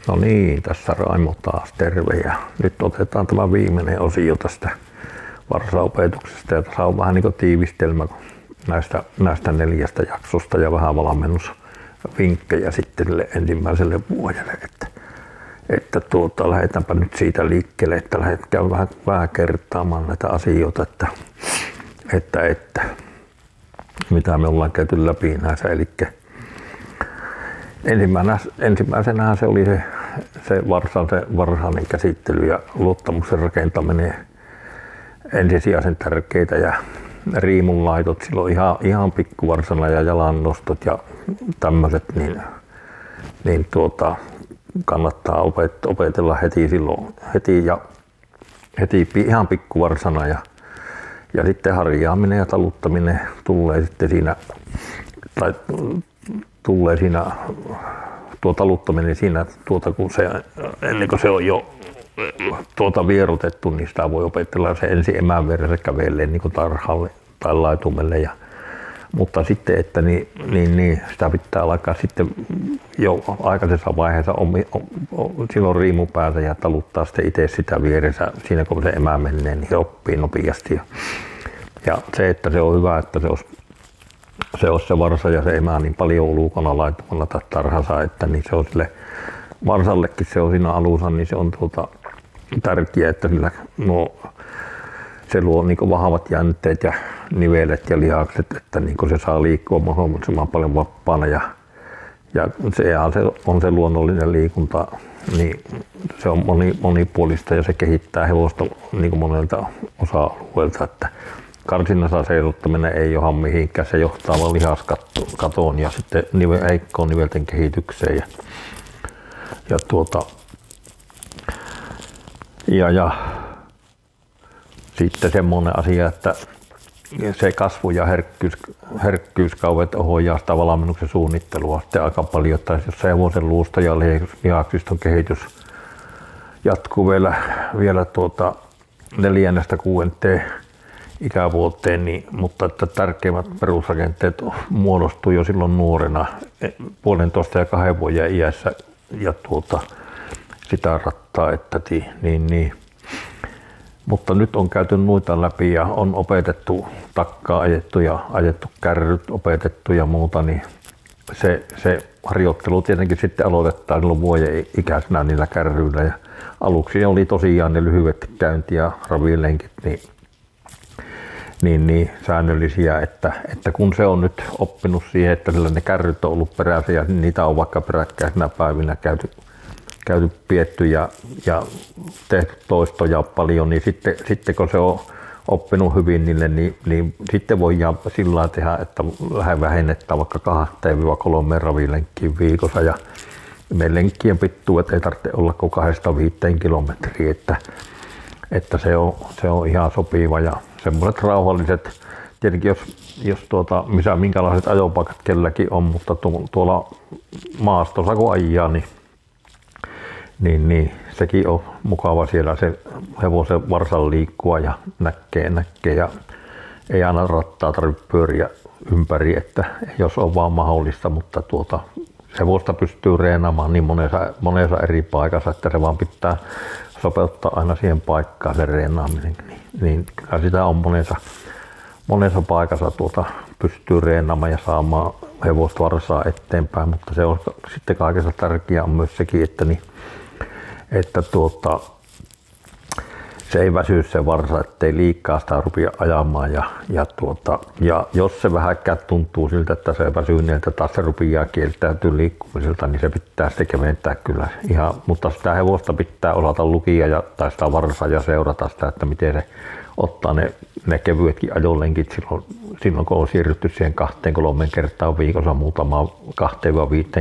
No niin, tässä Raimo taas terve ja nyt otetaan tämä viimeinen osio tästä varsaopetuksesta ja tässä on vähän niin kuin tiivistelmä näistä 4 jaksosta ja vähän valmennusvinkkejä sitten ensimmäiselle vuodelle, että lähdetäänpä nyt siitä liikkeelle, että lähdetään vähän kertaamaan näitä asioita, että mitä me ollaan käyty läpi näissä, eli ensimmäisenähän se oli se varhainen käsittely ja luottamuksen rakentaminen ensisijaisen tärkeitä ja riimunlaitot silloin ihan pikkuvarsana ja jalannostot ja tämmöiset, niin kannattaa opetella heti ihan pikkuvarsana ja sitten harjaaminen ja taluttaminen tulee sitten siinä tuo taluttaminen siinä kun se ennen kuin se on jo vierotettu, niin sitä voi opetella se ensin emän vieressä kävelee niin kuin tarhalle tai laitumelle mutta sitten että niin sitä pitää alkaa sitten jo aikaisessa vaiheessa silloin riimu päätä ja taluttaa sitten itse sitä vieressä siinä kun se emä menee, niin se oppii nopeasti ja se että se on hyvä, että se on se varsa ja se emä niin paljon ulkona laitumalla tai tarhassa, että niin se on sille varsallekin se on siinä alussa, niin se on tärkeää, että sillä se luo niin vahvat jänteet ja nivelet ja lihakset, että niin se saa liikkua mahdollisimman paljon vapaana ja se on se luonnollinen liikunta, niin se on monipuolista ja se kehittää hevosta niin monelta osa-alueelta, että karsinnassa seisottaminen ei johda mihinkään, se johtaa vain lihaskatoon ja sitten heikkoon nivelten kehitykseen ja sitten semmoinen asia, että se kasvu- ja herkkyyskaudet ohjaa sitä valmennuksen suunnittelua sitten aika paljon, että jos se hevosen luusta ja lihaksiston kehitys jatkuu vielä 4.–6. ikävuoteen, mutta että tärkeimmät perusrakenteet muodostuu jo silloin nuorena 1,5 ja 2 vuoden iässä ja sitä rattaa, että niin. Mutta nyt on käyty noita läpi ja on opetettu takkaa ajettu kärryt opetettu ja muuta, niin se harjoittelu tietenkin sitten aloitetaan silloin vuoden ikäisenä niillä kärryillä ja aluksi oli tosiaan ne lyhyet käynti- ja ravilenkit niin säännöllisiä, että kun se on nyt oppinut siihen, että sillä ne kärryt on ollut perässä ja niitä on vaikka peräkkäisenä päivinä käyty pietty ja tehty toistoja paljon, niin sitten kun se on oppinut hyvin niille, niin sitten voidaan sillä lailla tehdä, että vähän vähennetään vaikka 2–3 ravilenkkiin viikossa ja meidän lenkkien pituudet ei tarvitse olla kuin 2–5 kilometriä, että se on ihan sopiva ja semmoiset rauhalliset, tietenkin jos minkälaiset ajopaikat kelläkin on, mutta tuolla maastossa kun ajaa, niin sekin on mukava siellä se hevosen varsan liikkua ja näkee ja ei aina rattaa tarvitse pyöriä ympäri, että jos on vaan mahdollista, mutta hevosta pystyy reenaamaan niin monessa eri paikassa, että se vaan pitää sopeuttaa aina siihen paikkaan se reenaaminen, niin kyllä sitä on monessa paikassa pystyy reenaamaan ja saamaan hevosta varsaa eteenpäin, mutta se on sitten kaikessa tärkeää on myös sekin, että se ei väsy se varsa, ettei liikaa sitä rupia ajamaan ja jos se vähänkään tuntuu siltä, että se väsyy niin, että taas se rupeaa kieltäytyy liikkumiselta, niin se pitää sitten keventää kyllä ihan, mutta sitä hevosta pitää osata lukia tai sitä varsaa ja seurata sitä, että miten se ottaa ne kevyetkin ajolenkit silloin kun on siirrytty siihen 2–3 kertaa viikossa muutamaan 2–5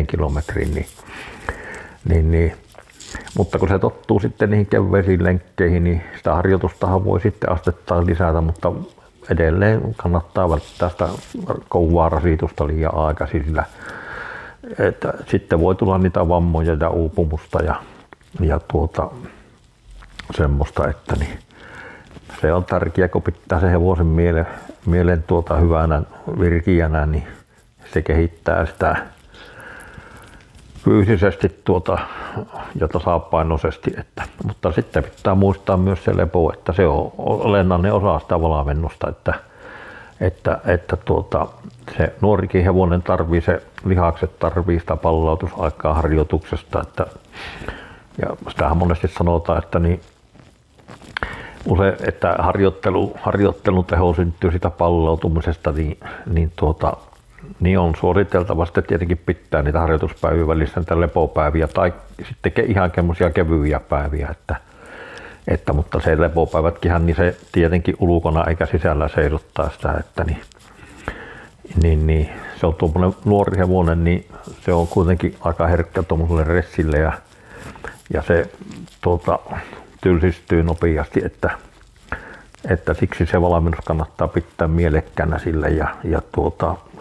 kilometriin, niin mutta kun se tottuu sitten niihin kevyisiin lenkkeihin, niin sitä harjoitustahan voi sitten astettaan lisätä, mutta edelleen kannattaa välttää sitä kovaa rasitusta liian aikaisin, sillä että sitten voi tulla niitä vammoja ja uupumusta ja semmoista, että niin se on tärkeää, kun pitää se hevosen mielen hyvänä virkiänä, niin se kehittää sitä fyysisesti ja tasapainoisesti, mutta sitten pitää muistaa myös se lepo, että se on olennainen osa sitä valmennusta, että se nuorikin hevonen tarvii, se lihakset tarvii sitä palautusaikaa harjoituksesta, ja sitähän monesti sanotaan, että että harjoittelun teho syntyy sitä palautumisesta, niin on suositeltava sitten tietenkin pitää niitä harjoituspäivien välissä niitä lepopäiviä tai sitten ihan semmoisia kevyitä päiviä, mutta se lepopäivätkinhän niin se tietenkin ulkona eikä sisällä seisottaa sitä, että niin se on tuommoinen nuori hevonen, niin se on kuitenkin aika herkkä tuommoiselle ressille ja se tylsistyy nopeasti, että siksi se valmennus kannattaa pitää mielekkäänä sille ja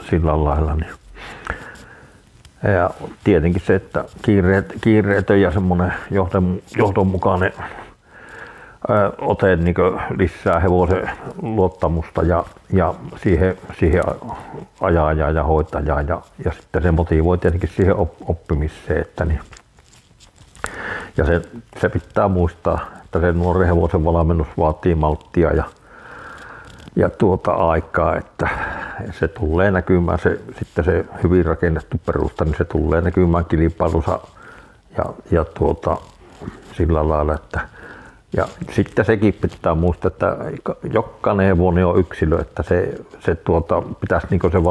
sillä lailla. Niin. Ja tietenkin se, että kiireetön ja semmoinen johdonmukainen ote niin lisää hevosen luottamusta ja siihen ajajaa ja hoitajaa ja sitten se motivoi tietenkin siihen oppimiseen, että niin. Ja se pitää muistaa, että se nuoren hevosen valmennus vaatii malttia ja aikaa, että se tulee näkymään, sitten se hyvin rakennettu perusta, niin se tulee näkymään kilpailussa ja sillä lailla, että ja sitten sekin pitää muistaa, että jokainen hevonen on yksilö, että se pitäisi niin se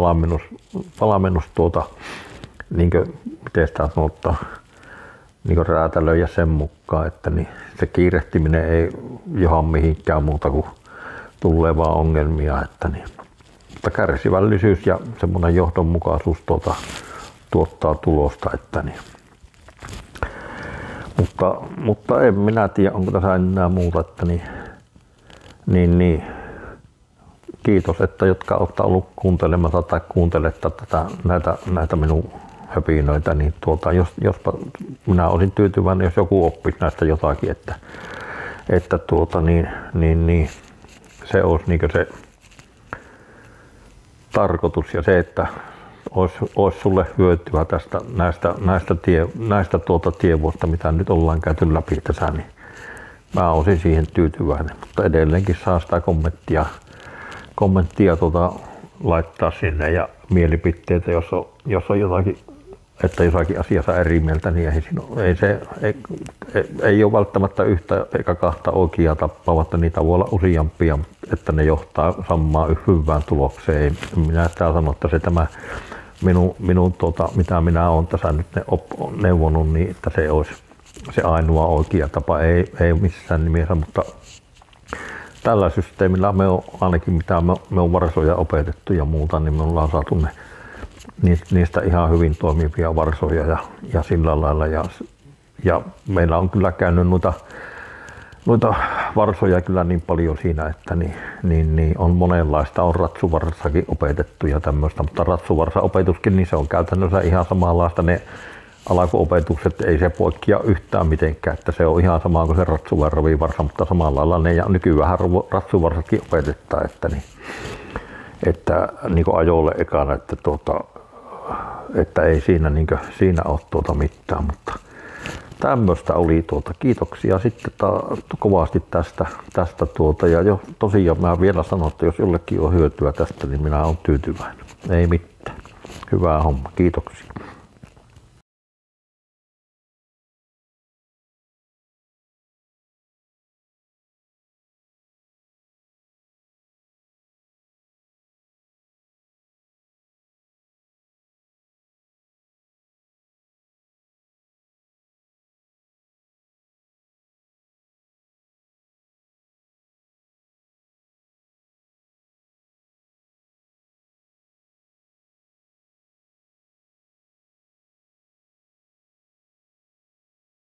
valmennus miten sitä sanotaan, niin räätälöidä sen mukaan, että niin se kiirehtiminen ei joha mihinkään muuta kuin tulee vaan ongelmia, että niin. Mutta kärsivällisyys ja semmoinen johdonmukaisuus tuottaa tulosta, että niin. Mutta en minä tiedä, onko tässä enää muuta, että niin. Kiitos, että jotka olette ollut kuuntelemassa tai kuuntelette näitä minun höpinöitä, niin jospa minä olisin tyytyväinen, jos joku oppisi näistä jotakin, että se olisi niin se tarkoitus ja se, että olisi sulle hyötyä tästä näistä tievuosta, mitä nyt ollaan käyty läpi tässä, niin mä olisin siihen tyytyväinen, mutta edelleenkin saa sitä kommenttia laittaa sinne ja mielipiteitä, jos on jotakin, että jossakin asiassa eri mieltä, niin ei ole välttämättä yhtä eikä kahta oikeaa tappaa, vaan niitä voi olla useampia, että ne johtaa samaan hyvään tulokseen. Minä sitä sanon, että se tämä mitä minä olen tässä nyt neuvonut, niin että se olisi se ainoa oikea tapa, ei missään nimessä, mutta tällä systeemillä me on ainakin mitä me on varsoja opetettu ja muuta, niin me ollaan saatu niistä ihan hyvin toimivia varsoja ja sillä lailla ja meillä on kyllä käynyt noita varsoja kyllä niin paljon siinä, että niin on monenlaista, on ratsuvarssakin opetettu ja tämmöistä, mutta ratsuvarsa-opetuskin, niin se on käytännössä ihan samanlaista, ne alkuopetukset ei se poikkea yhtään mitenkään, että se on ihan sama kuin se ratsuvarsa, mutta samalla lailla ne ja nykyään ratsuvarsatkin opetetaan, että niin kuin ajolle ekana, että ei siinä siinä ole mitään, mutta tämmöistä oli kiitoksia sitten kovasti tästä ja tosiaan mä vielä sanon, että jos jollekin on hyötyä tästä, niin minä olen tyytyväinen. Ei mitään. Hyvää homma. Kiitoksia.